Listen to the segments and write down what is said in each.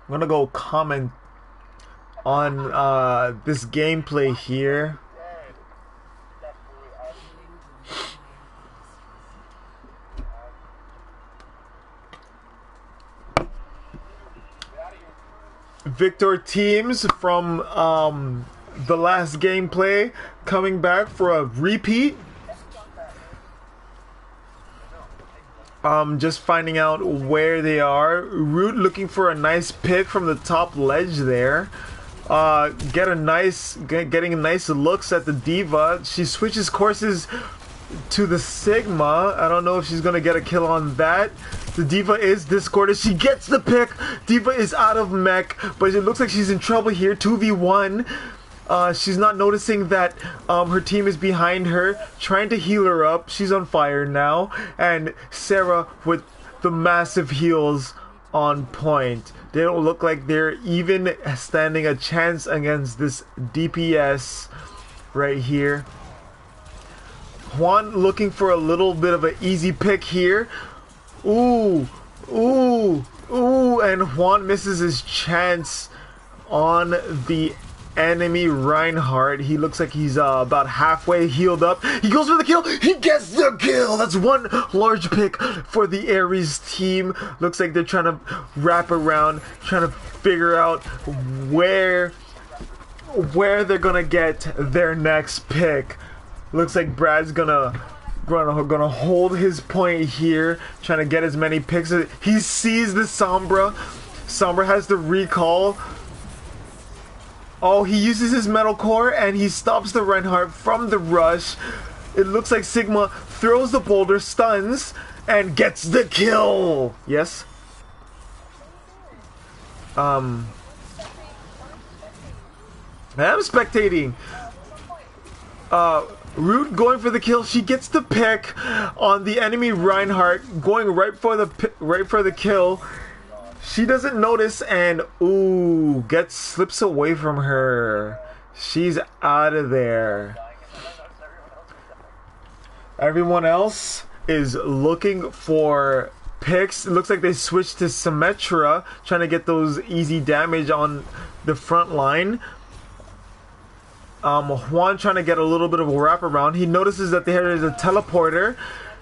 gonna go comment on this gameplay here. Victor teams from the last gameplay coming back for a repeat. Just finding out where they are. Root looking for a nice pick from the top ledge there. Getting nice looks at the Diva. She switches courses to the Sigma. I don't know if she's gonna get a kill on that. The Diva is discorded. She gets the pick. Diva is out of mech, but it looks like she's in trouble here. 2v1. She's not noticing that her team is behind her, trying to heal her up. She's on fire now. And Sarah with the massive heals on point. They don't look like they're even standing a chance against this DPS right here. Juan looking for a little bit of an easy pick here. Ooh, ooh, ooh, and Juan misses his chance on the enemy Reinhardt. He looks like he's about halfway healed up. He goes for the kill. He gets the kill. That's one large pick for the Aries team. Looks like they're trying to wrap around, trying to figure out where they're gonna get their next pick. Looks like Brad's gonna hold his point here, trying to get as many picks. He sees the Sombra. Sombra has the recall. Oh, he uses his metal core and he stops the Reinhardt from the rush. It looks like Sigma throws the boulder, stuns, and gets the kill. Yes? I'm spectating. Root going for the kill. She gets the pick on the enemy Reinhardt, going right for the kill. She doesn't notice and ooh, slips away from her. She's out of there. Everyone else is looking for picks. It looks like they switched to Symmetra, trying to get those easy damage on the front line. Juan trying to get a little bit of a wraparound. He notices that there is a teleporter.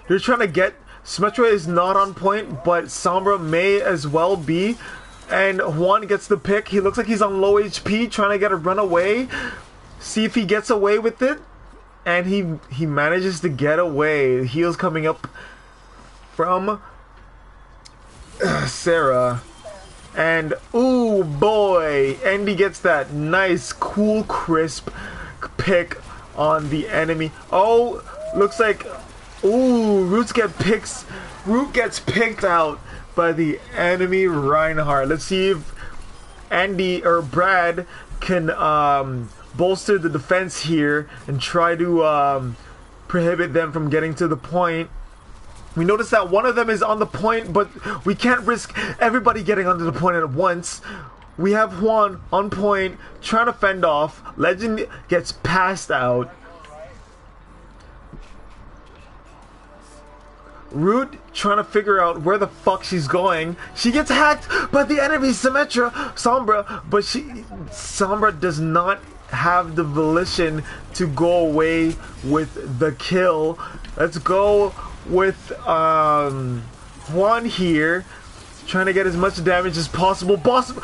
They're trying to get... Symmetra is not on point, but Sombra may as well be. And Juan gets the pick. He looks like he's on low HP, trying to get a runaway. See if he gets away with it. And he manages to get away. Heals coming up from Sarah. And ooh boy, Andy gets that nice, cool, crisp pick on the enemy. Oh, looks like ooh, Root gets picked out by the enemy Reinhardt. Let's see if Andy or Brad can bolster the defense here and try to prohibit them from getting to the point. We notice that one of them is on the point, but we can't risk everybody getting onto the point at once. We have Juan on point, trying to fend off. Legend gets passed out. Root trying to figure out where the fuck she's going. She gets hacked by the enemy Symmetra, Sombra, but Sombra does not have the volition to go away with the kill. Let's go with Juan here, trying to get as much damage as possible. Buffs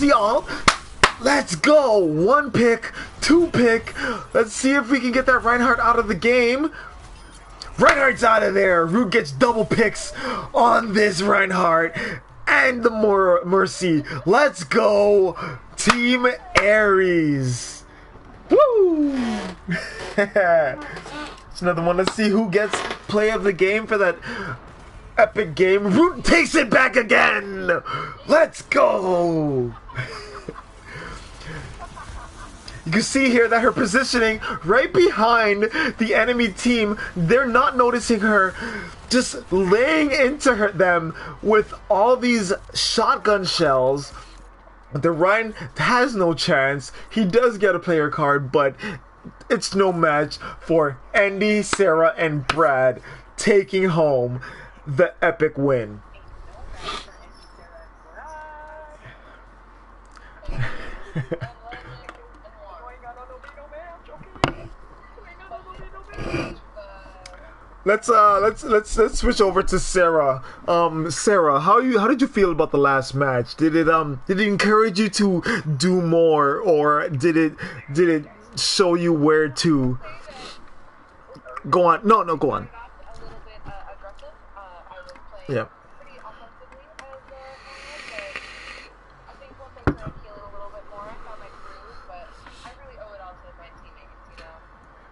the ult. Let's go. 1 pick, 2 pick. Let's see if we can get that Reinhardt out of the game. Reinhardt's out of there. Root gets double picks on this Reinhardt and the Mercy. Let's go, Team Aries. Woo! It's another one. Let's see who gets play of the game for that epic game. Root takes it back again. Let's go. You can see here that her positioning right behind the enemy team, they're not noticing her, just laying into them with all these shotgun shells. The Ryan has no chance. He does get a player card, but it's no match for Andy, Sarah, and Brad taking home the epic win. Let's switch over to Sarah. Sarah, how did you feel about the last match? Did it encourage you to do more, or did it show you where to go on? No, go on. Yeah.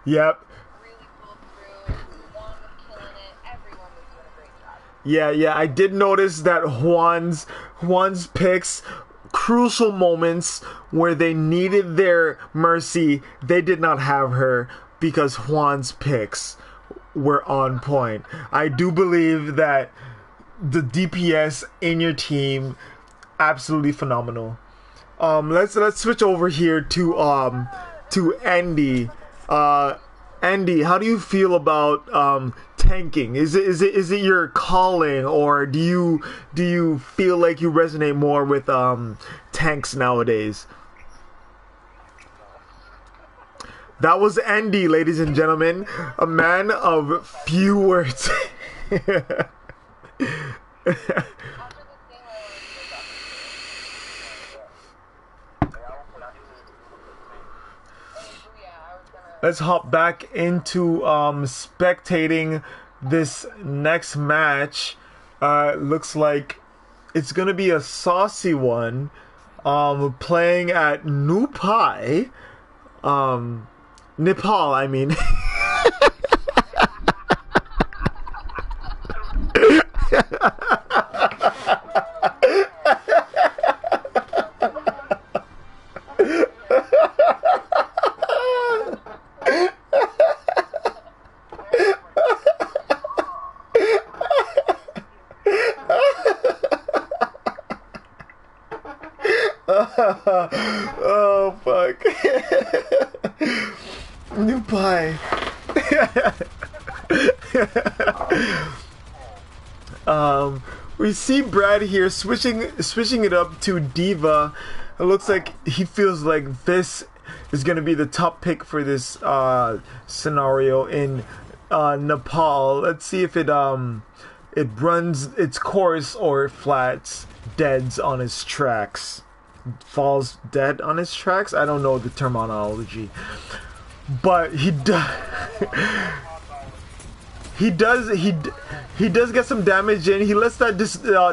Yep. Yeah, I did notice that Juan's picks, crucial moments where they needed their mercy, they did not have her because Juan's picks were on point. I do believe that the DPS in your team, absolutely phenomenal. Let's switch over here to Andy. Andy, how do you feel about tanking? Is it your calling, or do you feel like you resonate more with tanks nowadays? That was Andy, ladies and gentlemen, a man of few words. Let's hop back into spectating this next match. Looks like it's gonna be a saucy one. Playing at Nepal, I mean. Oh fuck. New pie. We see Brad here switching it up to Diva. It looks like he feels like this is gonna be the top pick for this scenario in Nepal. Let's see if it runs its course or flats deads on its tracks. Falls dead on its tracks. I don't know the terminology, but he does get some damage in. He lets that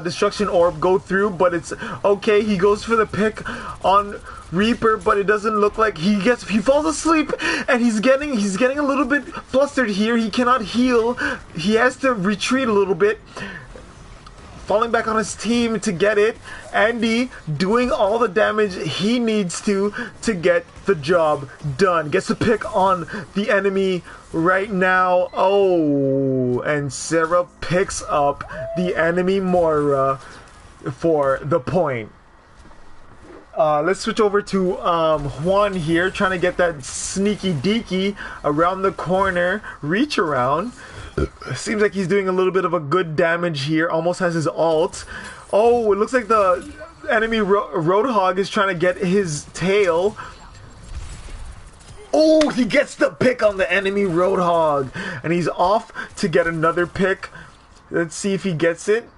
destruction orb go through, but it's okay. He goes for the pick on Reaper, but it doesn't look like he falls asleep, and he's getting a little bit flustered here. He cannot heal. He has to retreat a little bit, falling back on his team to get it. Andy doing all the damage he needs to get the job done. Gets the pick on the enemy right now. Oh, and Sarah picks up the enemy Moira for the point. Let's switch over to Juan here, trying to get that sneaky deaky around the corner, reach around. Seems like he's doing a little bit of a good damage here. Almost has his ult. Oh, it looks like the enemy Roadhog is trying to get his tail. Oh, he gets the pick on the enemy Roadhog, and he's off to get another pick. Let's see if he gets it.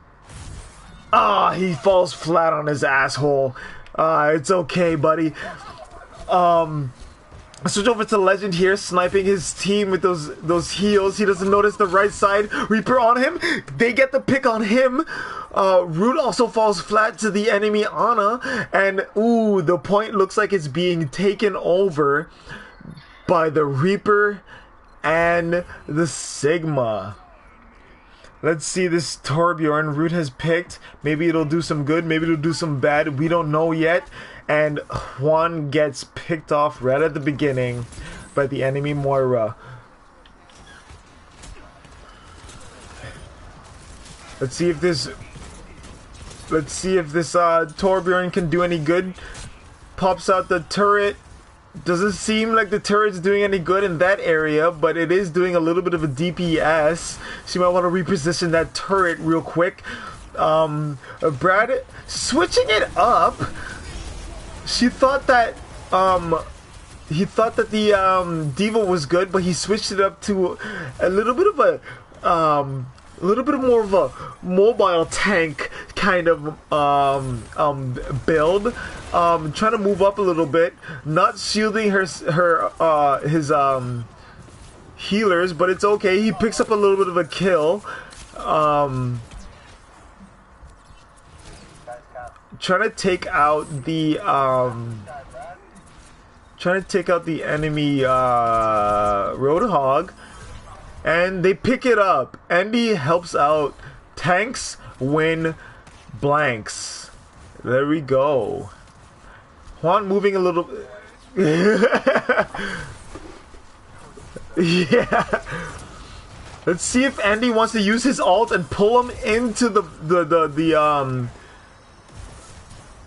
Ah, he falls flat on his asshole. It's okay, buddy. Switch over to Legend here, sniping his team with those heals. He doesn't notice the right side. Reaper on him. They get the pick on him. Root also falls flat to the enemy Ana. And, ooh, the point looks like it's being taken over by the Reaper and the Sigma. Let's see this Torbjorn Root has picked. Maybe it'll do some good. Maybe it'll do some bad. We don't know yet. And Juan gets picked off right at the beginning by the enemy Moira. Let's see if this Torbjorn can do any good. Pops out the turret. Doesn't seem like the turret's doing any good in that area, but it is doing a little bit of a DPS. So you might want to reposition that turret real quick. Brad switching it up. She thought that he thought that the Diva was good, but he switched it up to a little bit of a little bit more of a mobile tank kind of build. Trying to move up a little bit, not shielding his healers, but it's okay. He picks up a little bit of a kill. Trying to take out the enemy Roadhog, and they pick it up. Andy helps out. Tanks win blanks. There we go. Juan moving a little. Yeah. Let's see if Andy wants to use his ult and pull him into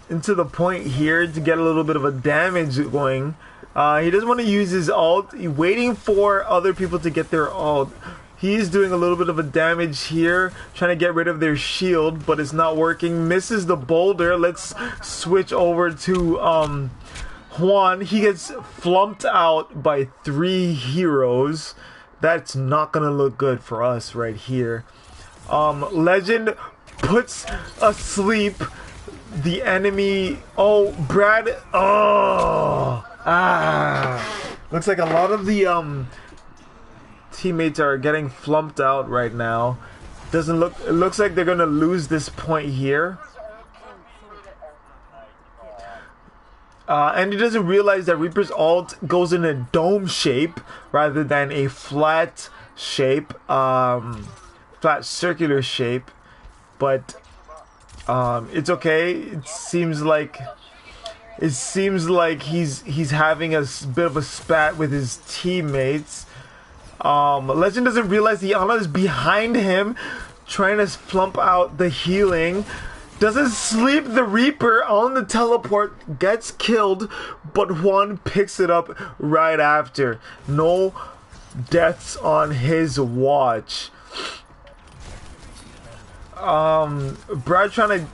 into the point here to get a little bit of a damage going. He doesn't want to use his ult. He's waiting for other people to get their ult. He's doing a little bit of a damage here, trying to get rid of their shield, but it's not working. Misses the boulder. Let's switch over to Juan. He gets flumped out by 3 heroes. That's not gonna look good for us right here. Legend puts asleep the enemy. Oh, Brad. Oh, looks like a lot of the teammates are getting flumped out right now. Doesn't look. It looks like they're gonna lose this point here. And he doesn't realize that Reaper's ult goes in a dome shape rather than a flat shape, flat circular shape. But it's okay. It seems like he's having a bit of a spat with his teammates. Legend doesn't realize the Ana is behind him, trying to flump out the healing. Doesn't sleep the Reaper on the teleport, gets killed, but Juan picks it up right after. No deaths on his watch. Brad trying to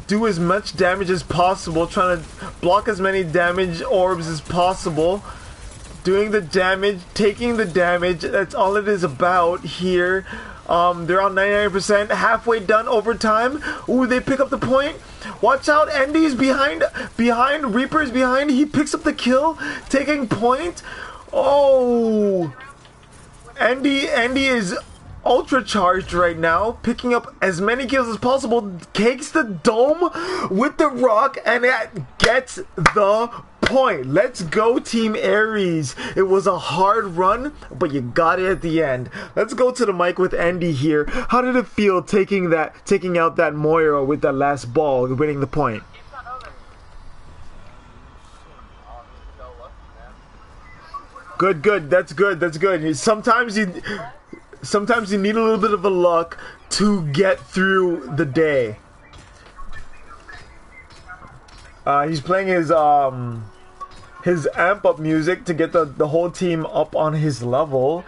do as much damage as possible, trying to block as many damage orbs as possible. Doing the damage, taking the damage, that's all it is about here. They're on 99%, halfway done overtime. Ooh, they pick up the point. Watch out, Andy's behind, Reaper's behind. He picks up the kill, taking point. Oh, Andy is ultra charged right now, picking up as many kills as possible. Cakes the dome with the rock, and it gets the point. Let's go, Team Aries. It was a hard run, but you got it at the end. Let's go to the mic with Andy here. How did it feel taking out that Moira with that last ball, winning the point? Good. That's good. Sometimes you need a little bit of a luck to get through the day. He's playing his amp up music to get the whole team up on his level.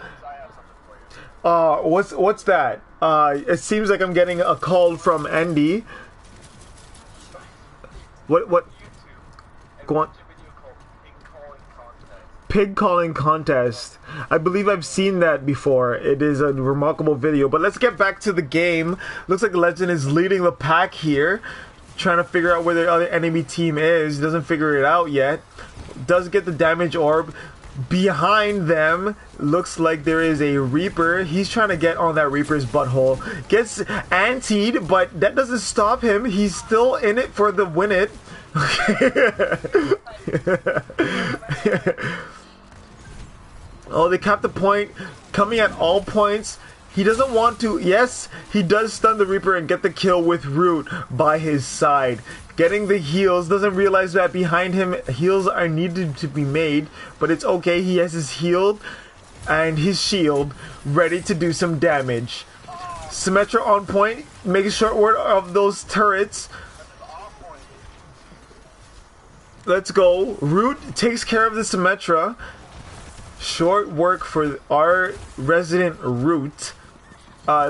What's that? It seems like I'm getting a call from Andy. What? Go on. Pig calling contest. I believe I've seen that before. It is a remarkable video. But let's get back to the game. Looks like Legend is leading the pack here, trying to figure out where the other enemy team is. Doesn't figure it out yet. Does get the damage orb. Behind them looks like there is a Reaper. He's trying to get on that Reaper's butthole. Gets antied, but that doesn't stop him. He's still in it for the win it. Oh, they cap the point, coming at all points. He doesn't want to. Yes, he does stun the Reaper and get the kill with Root by his side. Getting the heals, doesn't realize that behind him heals are needed to be made, but it's okay. He has his heal and his shield ready to do some damage. Symmetra on point, making short work of those turrets. Let's go. Root takes care of the Symmetra. Short work for our resident Root.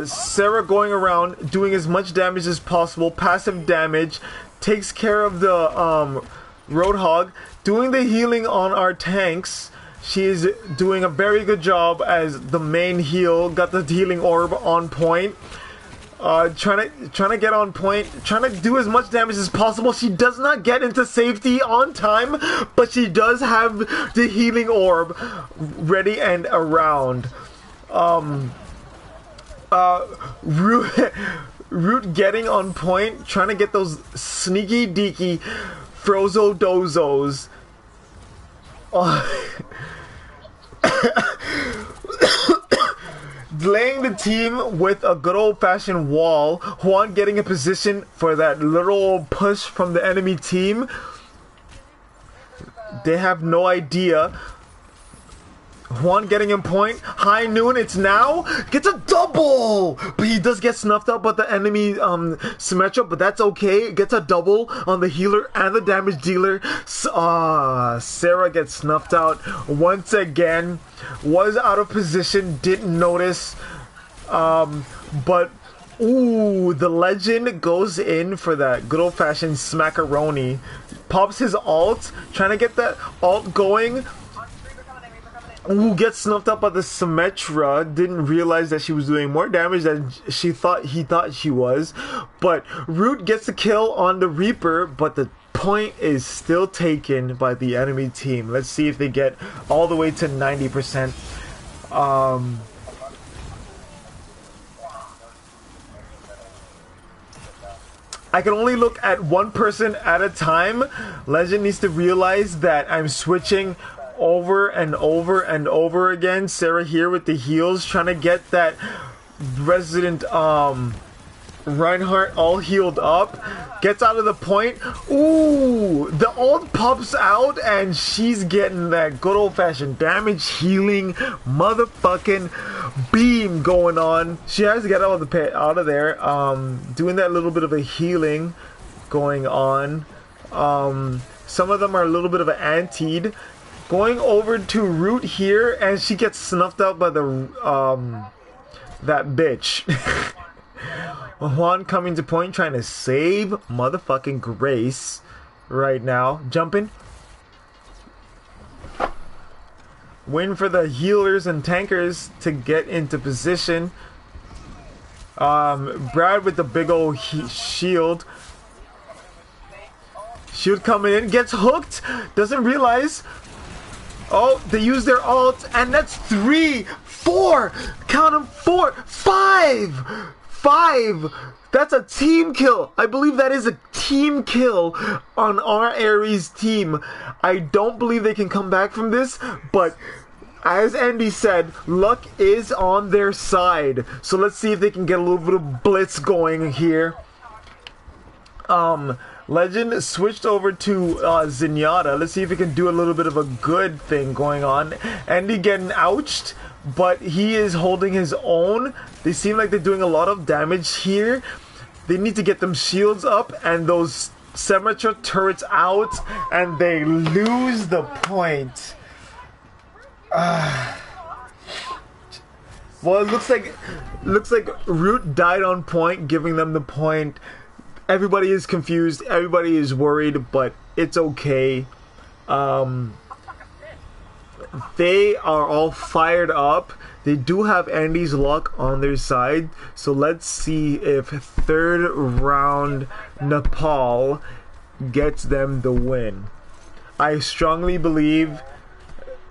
Sarah going around doing as much damage as possible. Passive damage. Takes care of the Roadhog doing the healing on our tanks. She is doing a very good job as the main heal. Got the healing orb on point. Trying to get on point, trying to do as much damage as possible. She does not get into safety on time, but she does have the healing orb ready and around. Root getting on point, trying to get those sneaky deaky Frozo Dozos. Laying the team with a good old-fashioned wall. Juan getting a position for that little push from the enemy team. They have no idea. Juan getting in point. High noon, it's now. Gets a double! But he does get snuffed out by the enemy Symmetra, but that's okay. Gets a double on the healer and the damage dealer. Sarah gets snuffed out once again. Was out of position, didn't notice. But ooh, the legend goes in for that good old-fashioned smackaroni. Pops his ult, trying to get that ult going. Ooh, gets snuffed up by the Symmetra. Didn't realize that she was doing more damage than he thought she was. But Root gets the kill on the Reaper, but the point is still taken by the enemy team. Let's see if they get all the way to 90%. I can only look at one person at a time. Legend needs to realize that I'm switching over and over and over again. Sarah here with the heals, trying to get that resident Reinhardt all healed up. Gets out of the point. Ooh, the ult pops out and she's getting that good old-fashioned damage healing motherfucking beam going on. She has to get out of there. Doing that little bit of a healing going on. Some of them are a little bit of an antied. Going over to Root here, and she gets snuffed out by the that bitch. Juan coming to point, trying to save motherfucking Grace right now. Jumping. Win for the healers and tankers to get into position. Brad with the big old shield. Shield coming in, gets hooked, doesn't realize. Oh, they use their ult, and that's 3, 4, count them, 4, 5! 5! That's a team kill. I believe that is a team kill on our Aries team. I don't believe they can come back from this, but as Andy said, luck is on their side. So let's see if they can get a little bit of blitz going here. Legend switched over to Zenyatta. Let's see if he can do a little bit of a good thing going on. Andy getting ouched, but he is holding his own. They seem like they're doing a lot of damage here. They need to get them shields up and those Symmetra turrets out, and they lose the point. Well, it looks like Root died on point, giving them the point. Everybody is confused, everybody is worried, but it's okay. They are all fired up. They do have Andy's luck on their side, so let's see if third round Nepal gets them the win. I strongly believe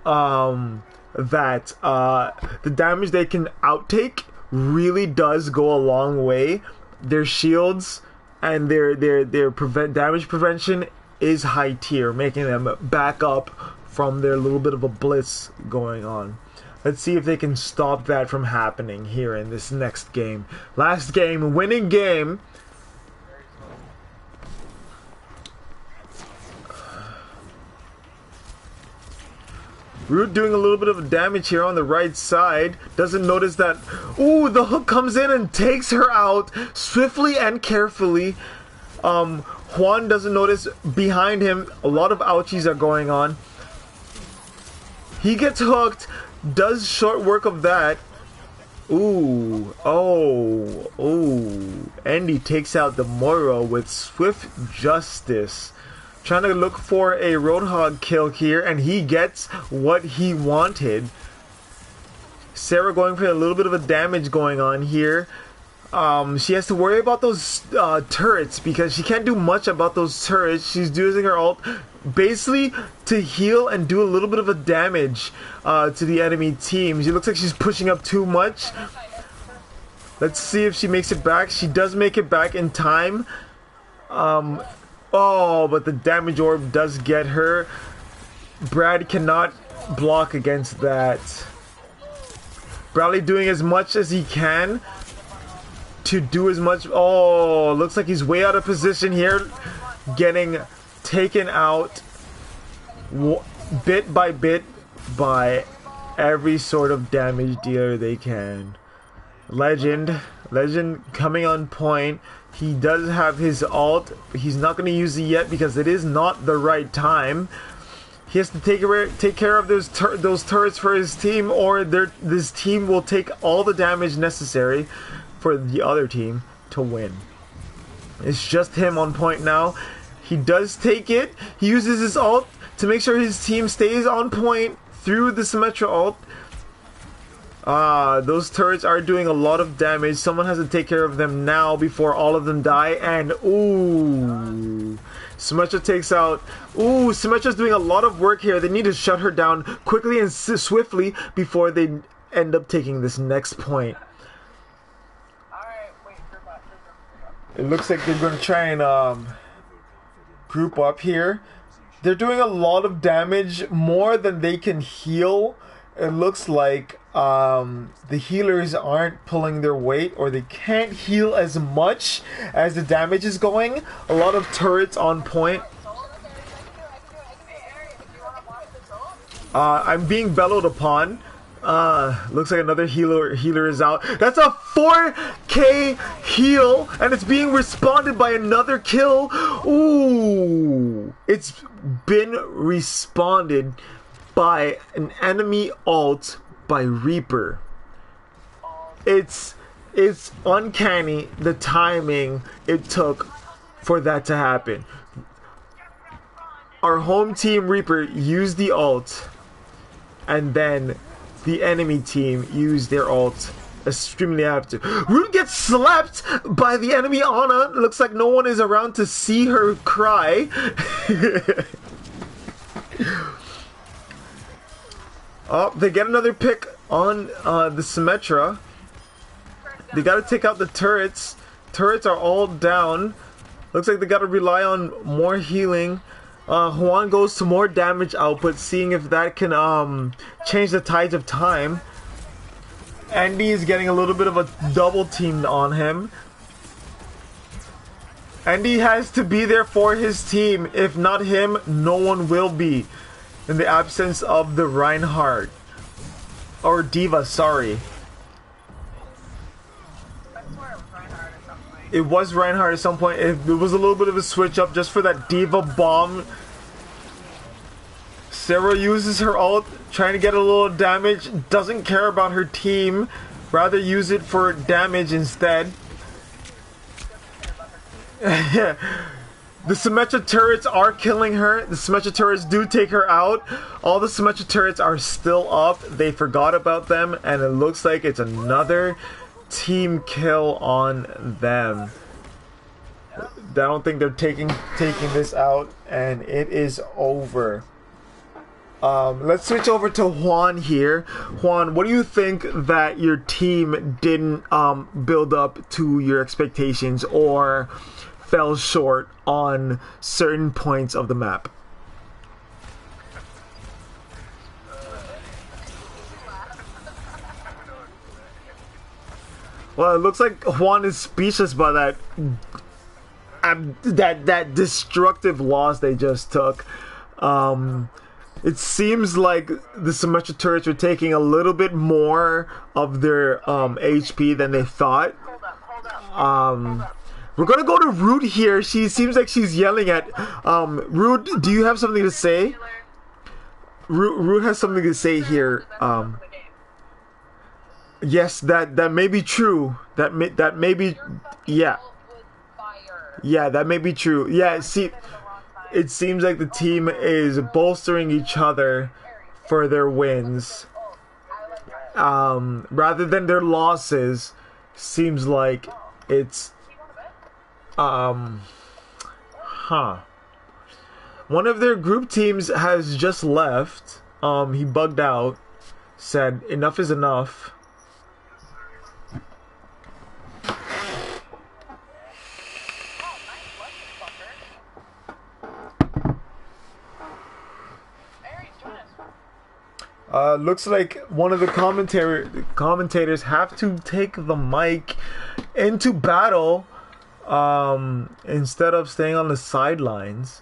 that the damage they can outtake really does go a long way. Their shields and their damage prevention is high tier, making them back up from their little bit of a blitz going on. Let's see if they can stop that from happening here in this next game. Last game, winning game. Root doing a little bit of damage here on the right side. Doesn't notice that. Ooh, the hook comes in and takes her out swiftly and carefully. Juan doesn't notice behind him. A lot of ouchies are going on. He gets hooked. Does short work of that. Ooh. Oh. Andy takes out the Moro with swift justice. trying to look for a Roadhog kill here, and he gets what he wanted. Sarah going for a little bit of a damage going on here. She has to worry about those turrets because she can't do much about those turrets. She's using her ult basically to heal and do a little bit of a damage to the enemy team. She looks like she's pushing up too much. Let's see if she makes it back. She does make it back in time. Oh, but the damage orb does get her. Brad cannot block against that. Bradley doing as much as he can to do as much. Oh, looks like he's way out of position here, getting taken out bit by bit by every sort of damage dealer they can. Legend coming on point. He does have his ult. He's not going to use it yet because it is not the right time. He has to take care of those turrets for his team, or this team will take all the damage necessary for the other team to win. It's just him on point now. He does take it. He uses his ult to make sure his team stays on point through the Symmetra ult. Those turrets are doing a lot of damage. Someone has to take care of them now before all of them die. And ooh, Symmetra takes out. Ooh, Symmetra's doing a lot of work here. They need to shut her down quickly and swiftly before they end up taking this next point. It looks like they're going to try and group up here. They're doing a lot of damage, more than they can heal. It looks like the healers aren't pulling their weight, or they can't heal as much as the damage is going. A lot of turrets on point. I'm being bellowed upon. Looks like another healer is out. That's a 4K heal, and it's being responded by another kill. Ooh, it's been responded by an enemy ult by Reaper. It's uncanny the timing it took for that to happen. Our home team Reaper used the ult, and then the enemy team used their ult extremely after. Root gets slapped by the enemy Ana. Looks like no one is around to see her cry. Oh, they get another pick on the Symmetra. They got to take out the turrets. Turrets are all down. Looks like they got to rely on more healing. Juan goes to more damage output, seeing if that can change the tides of time. Andy is getting a little bit of a double team on him. Andy has to be there for his team. If not him, no one will be. In the absence of the Reinhardt. Or Diva, sorry. It was Reinhardt at some point. It was a little bit of a switch up just for that Diva bomb. Sarah uses her ult, trying to get a little damage. Doesn't care about her team. Rather use it for damage instead. The Symmetra turrets are killing her. The Symmetra turrets do take her out. All the Symmetra turrets are still up. They forgot about them, and it looks like it's another team kill on them. I don't think they're taking this out, and it is over. Let's switch over to Juan here. Juan, what do you think that your team didn't build up to your expectations, or fell short on certain points of the map? Well, it looks like Juan is speechless by that destructive loss they just took. It seems like the Symmetra turrets were taking a little bit more of their HP than they thought. We're gonna go to Root here. She seems like she's yelling at Root. Do you have something to say? Root has something to say here. Yes, that may be true. That may be, yeah. Yeah, that may be true. Yeah, see, it seems like the team is bolstering each other for their wins. Rather than their losses, seems like it's One of their group teams has just left. He bugged out, said enough is enough. Looks like one of the commentators have to take the mic into battle instead of staying on the sidelines.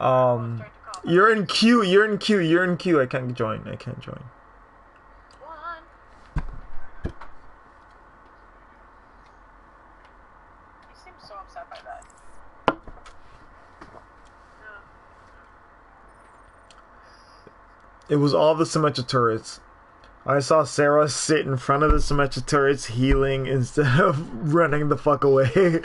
You're in queue. I can't join. You seem so upset by that. It was all the Symmetra turrets. I saw Sarah sit in front of the Symmetra turrets healing instead of running the fuck away.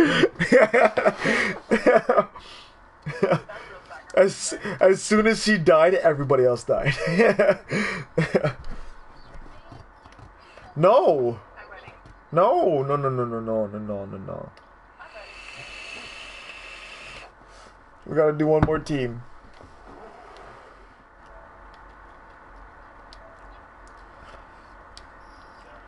As soon as she died, everybody else died. No. No. We gotta do one more team.